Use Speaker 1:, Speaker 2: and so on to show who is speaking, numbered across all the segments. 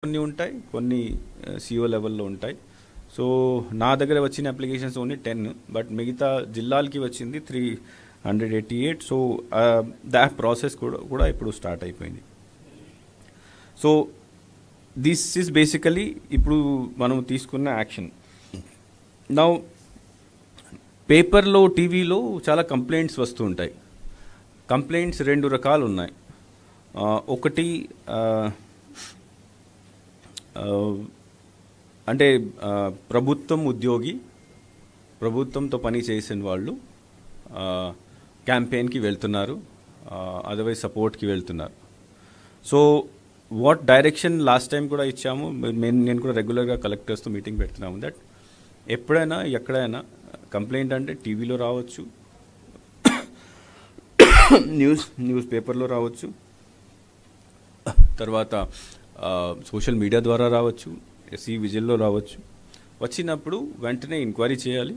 Speaker 1: కొన్ని ఉంటాయి, కొన్ని సిఓ లెవెల్లో ఉంటాయి. సో నా దగ్గర వచ్చిన అప్లికేషన్స్ ఓన్లీ 10, బట్ మిగతా జిల్లాలకి వచ్చింది 388. సో దాట్ ప్రాసెస్ కూడా ఇప్పుడు స్టార్ట్ అయిపోయింది. సో దిస్ ఈజ్ బేసికలీ ఇప్పుడు మనం తీసుకున్న యాక్షన్. నౌ పేపర్లో, టీవీలో చాలా కంప్లైంట్స్ వస్తూ ఉంటాయి. కంప్లైంట్స్ 2 రకాలు ఉన్నాయి. ఒకటి అంటే ప్రభుత్వం ఉద్యోగి, ప్రభుత్వంతో పని చేసిన వాళ్ళు క్యాంపెయిన్కి వెళ్తున్నారు, అదర్వైజ్ సపోర్ట్కి వెళ్తున్నారు. So what direction last time కూడా ఇచ్చాము, నేను కూడా రెగ్యులర్గా కలెక్టర్స్తో మీటింగ్ పెడుతున్నాము. దట్ ఎప్పుడైనా ఎక్కడైనా కంప్లైంట్ అంటే టీవీలో రావచ్చు, న్యూస్ పేపర్లో రావచ్చు, తర్వాత సోషల్ మీడియా ద్వారా రావచ్చు, ఎస్సీ విజిల్లో రావచ్చు. వచ్చినప్పుడు వెంటనే ఎంక్వైరీ చేయాలి.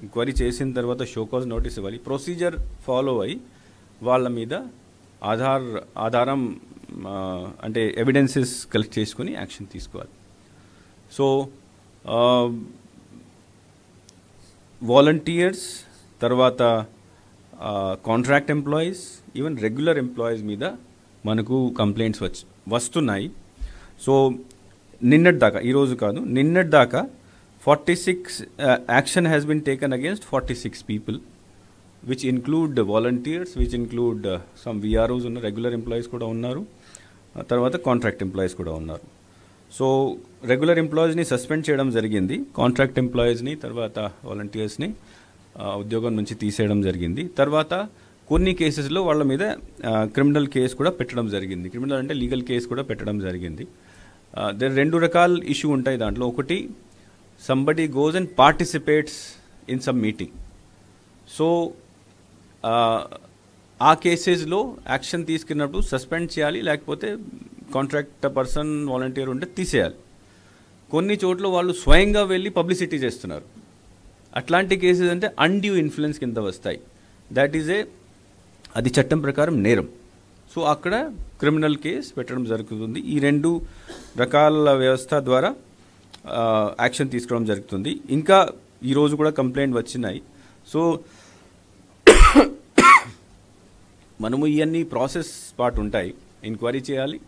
Speaker 1: ఎంక్వైరీ చేసిన తర్వాత షోకాజ్ నోటీస్ ఇవ్వాలి. ప్రొసీజర్ ఫాలో అయ్యి వాళ్ళ మీద ఆధారం అంటే ఎవిడెన్సెస్ కలెక్ట్ చేసుకొని యాక్షన్ తీసుకోవాలి. సో వాలంటీర్స్, తర్వాత contract employees, even regular employees మీద మనకు కంప్లైంట్స్ వస్తున్నాయి. సో నిన్నటి దాకా, ఈరోజు కాదు, నిన్నటి దాకా 46 action has been taken against 46 people, which include volunteers, which include some VROs ఉన్న రెగ్యులర్ ఎంప్లాయీస్ కూడా ఉన్నారు, తర్వాత కాంట్రాక్ట్ ఎంప్లాయీస్ కూడా ఉన్నారు. సో రెగ్యులర్ ఎంప్లాయీస్ని సస్పెండ్ చేయడం జరిగింది, కాంట్రాక్ట్ ఎంప్లాయీస్ని తర్వాత వాలంటీర్స్ని ఉద్యోగం నుంచి తీసేయడం జరిగింది. తర్వాత కొన్ని కేసెస్లో వాళ్ళ మీద క్రిమినల్ కేసు కూడా పెట్టడం జరిగింది. క్రిమినల్ అంటే లీగల్ కేసు కూడా పెట్టడం జరిగింది. రెండు రకాల ఇష్యూ ఉంటాయి దాంట్లో. ఒకటి, somebody goes and participates in some meeting. So ఆ కేసెస్లో యాక్షన్ తీసుకున్నప్పుడు సస్పెండ్ చేయాలి, లేకపోతే కాంట్రాక్ట్ పర్సన్, వాలంటీర్ ఉంటే తీసేయాలి. కొన్ని చోట్ల వాళ్ళు స్వయంగా వెళ్ళి పబ్లిసిటీ చేస్తున్నారు. అట్లాంటి కేసెస్ అంటే అన్డ్యూ ఇన్ఫ్లుయెన్స్ కింద వస్తాయి. దట్ ఈజ్ అది చట్టం ప్రకారం నేరం. సో అక్కడ క్రిమినల్ కేసు పెట్టడం జరుగుతుంది. ఈ 2 రకాల వ్యవస్థ ద్వారా యాక్షన్ తీసుకోవడం జరుగుతుంది. ఇంకా ఈరోజు కూడా కంప్లైంట్ వచ్చినాయి. సో మనము ఇవన్నీ ప్రాసెస్ పార్ట్ ఉంటాయి. ఎంక్వైరీ చేయాలి,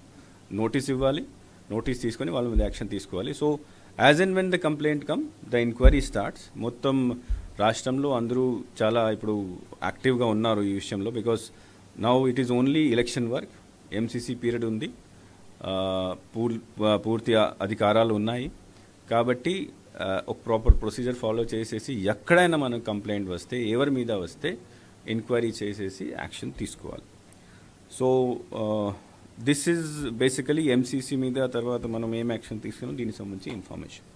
Speaker 1: నోటీస్ ఇవ్వాలి, నోటీస్ తీసుకొని వాళ్ళ మీద యాక్షన్ తీసుకోవాలి. So as and when the complaint come, the enquiry starts. మొత్తం రాష్ట్రంలో అందరూ చాలా ఇప్పుడు యాక్టివ్గా ఉన్నారు ఈ విషయంలో. Because now it is only election work, MCC period ఉంది, పూర్తి అధికారాలు ఉన్నాయి. కాబట్టి ఒక ప్రాపర్ ప్రొసీజర్ ఫాలో చేసేసి ఎక్కడైనా మనకు కంప్లైంట్ వస్తే, ఎవరి మీద వస్తే ఎంక్వైరీ చేసేసి యాక్షన్ తీసుకోవాలి. So this is basically MCC మీద. తర్వాత మనం ఏం యాక్షన్ తీసుకున్నాం దీనికి సంబంధించి ఇన్ఫర్మేషన్.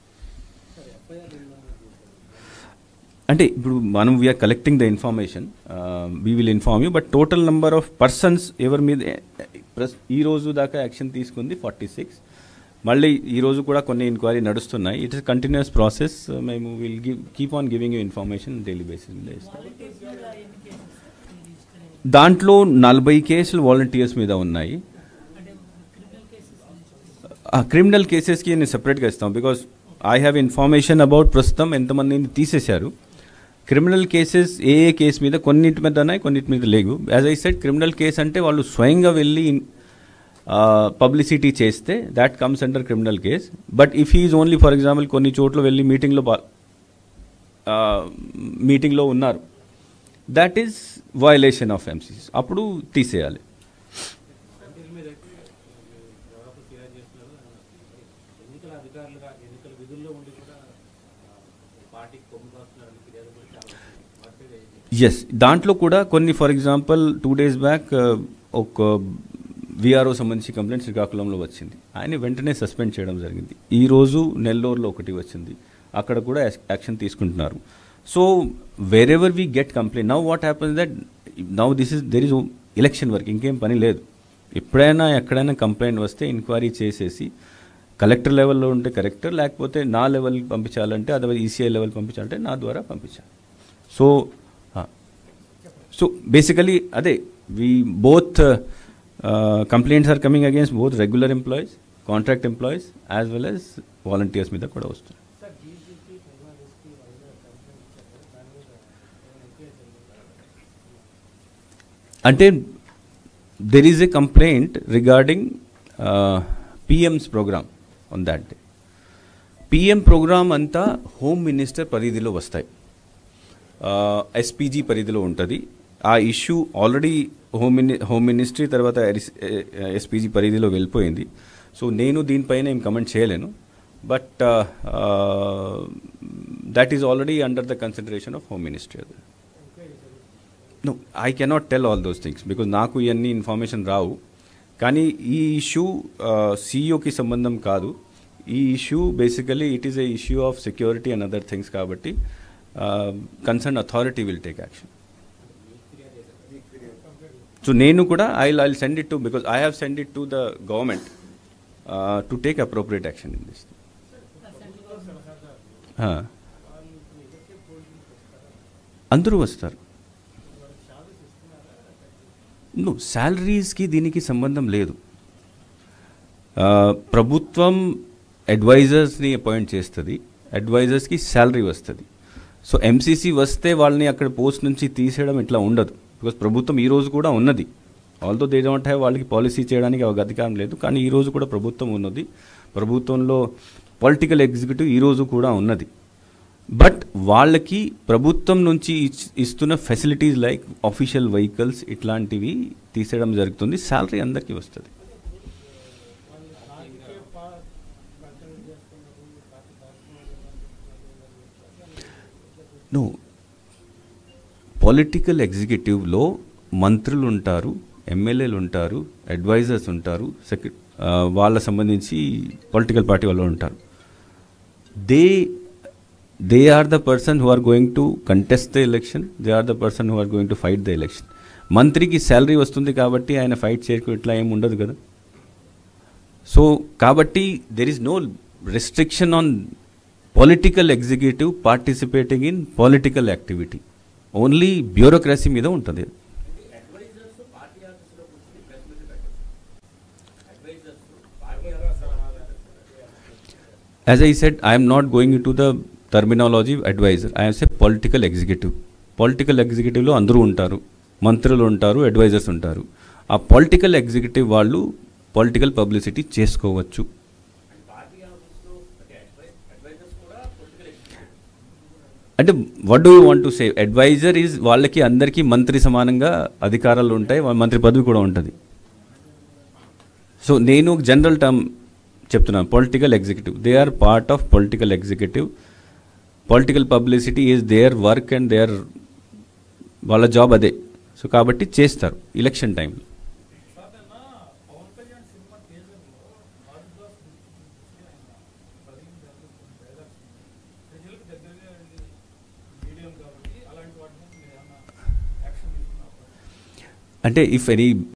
Speaker 1: అంటే ఇప్పుడు మనం we are collecting the information, we will inform you. But total number of persons ఎవరి మీద ఈ రోజు దాకా యాక్షన్ తీసుకుంది 46. మళ్ళీ ఈరోజు కూడా కొన్ని ఎంక్వైరీ నడుస్తున్నాయి. It is continuous process. మేము will keep on giving you information daily basis మీద ఇస్తాం. దాంట్లో 40 కేసులు వాలంటీర్స్ మీద ఉన్నాయి. క్రిమినల్ కేసెస్కి నేను సెపరేట్గా ఇస్తాం. Because I have information about ప్రస్తుతం ఎంతమందిని తీసేశారు. క్రిమినల్ కేసెస్ ఏ కేసు మీద, కొన్నిటి మీద ఉన్నాయి, కొన్నిటి మీద లేవు. As I said, criminal case అంటే వాళ్ళు స్వయంగా వెళ్ళి పబ్లిసిటీ చేస్తే that comes under criminal case. But if is only, for example, కొన్ని చోట్ల వెళ్ళి మీటింగ్లో ఉన్నారు, that is violation of MCC, అప్పుడు తీసేయాలి. ఎస్, దాంట్లో కూడా కొన్ని, ఫర్ ఎగ్జాంపుల్ 2 days బ్యాక్ ఒక విఆర్ఓ సంబంధించి కంప్లైంట్ శ్రీకాకుళంలో వచ్చింది. ఆయన వెంటనే సస్పెండ్ చేయడం జరిగింది. ఈరోజు నెల్లూరులో ఒకటి వచ్చింది, అక్కడ కూడా యాక్షన్ తీసుకుంటున్నారు. So where ever we get complaint, now what happens that now there is election work, ఇంకేం పని లేదు. ఎప్పుడైనా ఎక్కడైనా కంప్లైంట్ వస్తే ఎంక్వైరీ చేసేసి కలెక్టర్ లెవెల్లో ఉంటే కలెక్టర్, లేకపోతే నా లెవెల్కి పంపించాలంటే, అదర్వైజ్ ఈసీఐ లెవెల్ పంపించాలంటే నా ద్వారా పంపించాలి. సో బేసికలీ అదే, we both complaints are coming against both regular employees contract employees as well as volunteers మీద కూడా వస్తుంది. అంటే there is a complaint regarding PM's program on that day. PM program అంతా హోమ్ మినిస్టర్ పరిధిలో వస్తాయి, SPG పరిధిలో ఉంటుంది. ఆ ఇష్యూ ఆల్రెడీ హోమ్ మినిస్ట్రీ తర్వాత SPG పరిధిలో వెళ్ళిపోయింది. సో నేను దీనిపైన ఏం కమెంట్ చేయలేను. But that is already under the consideration of home ministry. No, I cannot tell all those things because నాకు ఇవన్నీ ఇన్ఫర్మేషన్ రావు. కానీ ఈ ఇష్యూ సిఇఓకి సంబంధం కాదు. ఈ issue basically it is a issue of security and other things కాబట్టి concern authority will take action. So నేను కూడా I send it to because I have send it to the government to take appropriate action in this. అందరూ వస్తారు. శాలరీస్కి దీనికి సంబంధం లేదు. ప్రభుత్వం అడ్వైజర్స్ని appoint చేస్తుంది, అడ్వైజర్స్కి శాలరీ వస్తుంది. సో ఎంసీసీ వస్తే వాళ్ళని అక్కడ పోస్ట్ నుంచి తీసేయడం ఇట్లా ఉండదు. బికాస్ ప్రభుత్వం ఈరోజు కూడా ఉన్నది. ఆల్దో దే డోంట్ హ్యావ్, వాళ్ళకి పాలసీ చేయడానికి అధికారం లేదు. కానీ ఈరోజు కూడా ప్రభుత్వం ఉన్నది. ప్రభుత్వంలో పొలిటికల్ ఎగ్జిక్యూటివ్ ఈరోజు కూడా ఉన్నది. బట్ వాళ్ళకి ప్రభుత్వం నుంచి ఇస్తున్న ఫెసిలిటీస్ లైక్ ఆఫీషియల్ వెహికల్స్ ఇట్లాంటివి తీసేయడం జరుగుతుంది. శాలరీ అందరికీ వస్తుంది. నో, పొలిటికల్ ఎగ్జిక్యూటివ్లో మంత్రులు ఉంటారు, ఎమ్మెల్యేలు ఉంటారు, అడ్వైజర్స్ ఉంటారు, వాళ్ళ సంబంధించి పొలిటికల్ పార్టీ వాళ్ళు ఉంటారు. They are the person who are going to contest the election. They are the person who are going to fight the election. మంత్రికి శాలరీ వస్తుంది కాబట్టి ఆయన ఫైట్ చేయకు ఇట్లా ఏమి ఉండదు కదా. సో కాబట్టి there is no restriction on political executive participating in political activity. Only bureaucracy మీద ఉంటుంది. As I said, I am not going into the terminology advisor. I say political executive. Political ఎగ్జిక్యూటివ్లో అందరూ ఉంటారు, మంత్రులు ఉంటారు, అడ్వైజర్స్ ఉంటారు. ఆ పొలిటికల్ ఎగ్జిక్యూటివ్ వాళ్ళు పొలిటికల్ పబ్లిసిటీ చేసుకోవచ్చు. అంటే what do you want to say? Advisor is వాళ్ళకి అందరికీ మంత్రి సమానంగా అధికారాలు ఉంటాయి, మంత్రి పదవి కూడా ఉంటుంది. సో నేను జనరల్ టర్మ్ చెప్తున్నాను, political executive. They are part of political executive. Political publicity is their work and there, వాళ్ళ జాబ్ అదే. సో కాబట్టి చేస్తారు ఎలక్షన్ టైంలో. అంటే ఇఫ్ ఎనీ